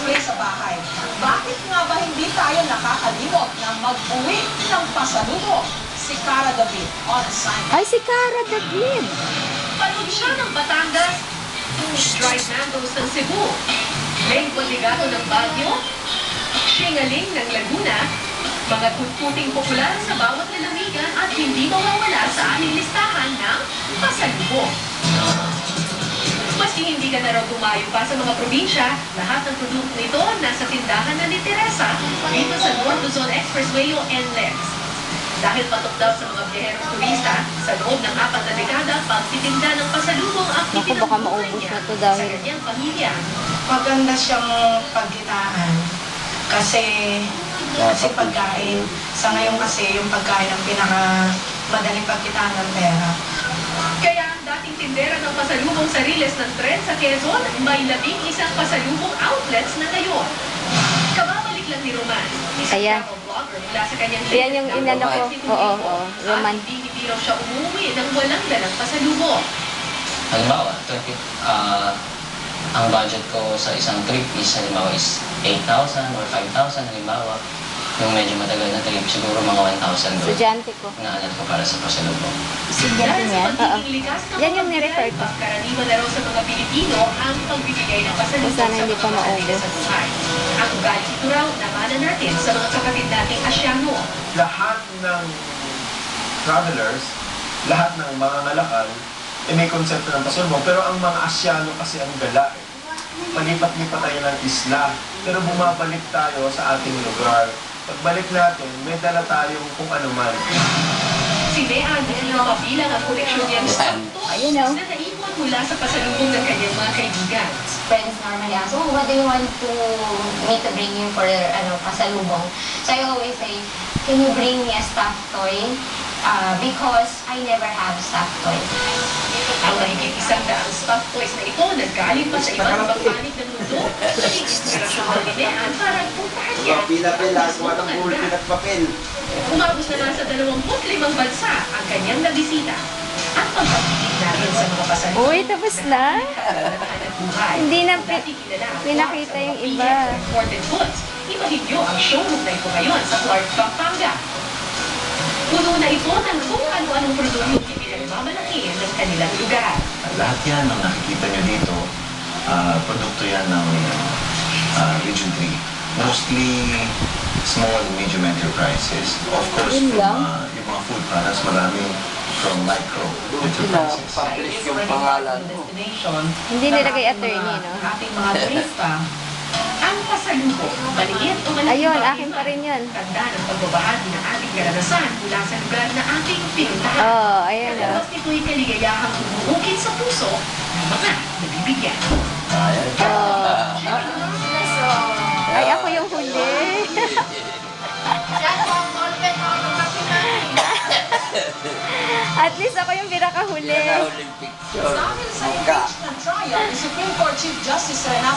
display sa bahay. Bakit nga ba hindi tayo nakakalimot na mag-uwi ng pasalubong? Si Cara David on assignment. Ay, si Cara David. Panood siya ng Batangas, dried mangoes ng Cebu, lengkong ligato ng Baguio, shingaling ng Laguna, mga tutputing popular sa bawat lalawigan at hindi mawawala sa aming listahan ng pasalubong. Maski hindi ka na raw tumayo pa sa mga probinsya, lahat ng produkto nito nasa tindahan na ni Teresa dito sa North Luzon Expressway o NLEX. Dahil patok daw sa mga biyaherong turista, sa loob ng 4 na dekada, pagtitinda ng pasalubong ang Naku, baka maubos na to dahil. sa kanyang pamilya. Maganda siyang pagkitaan kasi pagkain. Sa ngayon kasi yung pagkain ang madaling pagkitaan ng pera. Kaya ang dating tindera ng pasalubong sa Riles ng tren sa Quezon, may 11 pasalubong outlets na ngayon. Kababalik lang ni Roman, isang Ayan. travel vlogger mula sa kanyang Ayan yung inano ko. Oo, Roman. At hindi raw siya umuwi nang walang dalang pasalubong. Halimbawa, ang budget ko sa isang trip is halimbawa is 8,000 or 5,000 halimbawa. Yung medyo matagal na trip, siguro mga 1,000 doon. Estudyante ko. Naalat ko para sa pasalubong. Estudyante Dahil niya? sa pagiging likas ng Yan yung mga nirefer bigay, ko. karaniwan na raw sa mga Pilipino ang pagbibigay ng pasalubong Sana sa hindi mga pa mahal maubos. sa buhay. Ang ugali ito raw namanan natin sa mga kapatid nating Asyano. Lahat ng travelers, lahat ng mga ngalakal, may konsepto ng pasalubong. Pero ang mga Asyano kasi ang gala. Palipat-lipat tayo ng isla, pero bumabalik tayo sa ating lugar. Pagbalik natin, may dala tayong kung ano man. Si Leanne, mabilang ang koleksyon niya ng santos Ayun, oh. na naipon mula sa pasalubong ng kanyang mga kaibigan. Friends normally ask, oh, what do you want me to bring you for pasalubong? So I always say, can you bring me a stuffed toy? Because I never have stuffed toy. Ang mahigit 100 stuffed toys na ito naggaling pa sa iba't ibang panig ng mundo. Naging inspirasyon ng ni Leanne para puntahan niya. Pila-pila, suwat ang bulletin at papel. Umabot na nasa 25 bansa ang kanyang nabisita. At pagpapigil natin sa mga pasalubong. Uy, tapos na? Hindi na pinakita yung iba. Imported goods. Ibahin niyo ang showroom na ito ngayon sa Clark, Pampanga. Puno na ito ng kung ano-anong produktong pinagmamalaki ng kanilang lugar. Lahat yan ang nakikita nyo dito, produkto yan ng Region 3. Mostly small and medium enterprises. Of course, Yun from, lang? yung mga food products, marami from micro enterprises. Publish yung pangalan mo. Destination. Hindi nilagay attorney, no? Ating mga turista. Ang pasalubong, maliit o malaking Ayun, bagay akin pa man, rin yun. tanda ng pagbabahagi ng ating karanasan mula sa lugar na ating pinuntahan. Oo, ayan, oh. Kalabas nito'y kaligayahang umuukit sa puso ng mga nabibigyan. Ay, ako yung huli. At least ako yung pinakahuli. Yan ang huling picture. Dahil sa impeachment trial, ni Supreme Court Chief Justice Renato